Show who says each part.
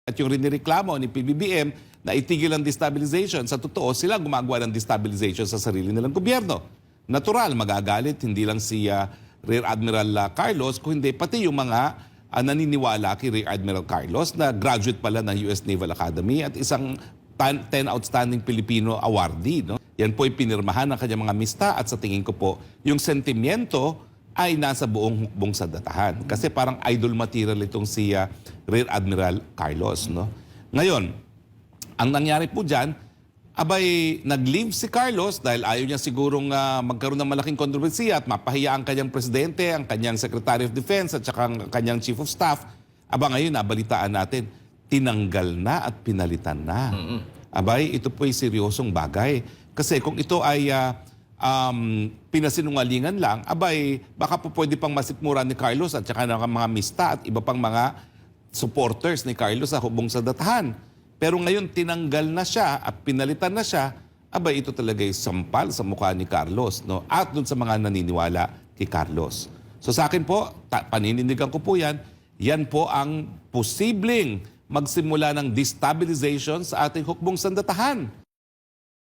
Speaker 1: At yung rinireklamo ni PBBM na itigil ang destabilization, sa totoo sila gumagawa ng destabilization sa sarili nilang gobyerno. Natural, magagalit hindi lang si Rear Admiral Carlos, kundi pati yung mga naniniwala kay Rear Admiral Carlos na graduate pala ng US Naval Academy at isang 10 outstanding Filipino awardee. No? Yan po ay pinirmahan ng kanyang mga mista at sa tingin ko po, yung sentimiento ay nasa buong hukbong sandatahan. Kasi parang idol material itong si Rear Admiral Carlos. No? Ngayon, ang nangyari po dyan, abay, nag-leave si Carlos dahil ayaw niya sigurong magkaroon ng malaking kontrobersiya at mapahiya ang kanyang presidente, ang kanyang Secretary of Defense at saka ang kanyang Chief of Staff. Aba ngayon, nabalitaan natin, tinanggal na at pinalitan na. Abay, ito po ay seryosong bagay. Kasi kung ito ay pinasinungalingan lang, abay, baka po pwede pang masikmura ni Carlos at saka ng mga mista at iba pang mga supporters ni Carlos sa hubong sandatahan. Pero ngayon, tinanggal na siya at pinalitan na siya, abay, ito talaga ay sampal sa mukha ni Carlos, no? At dun sa mga naniniwala kay Carlos. So sa akin po, paninindigan ko po yan po ang posibleng magsimula ng destabilization sa ating hukbong sandatahan.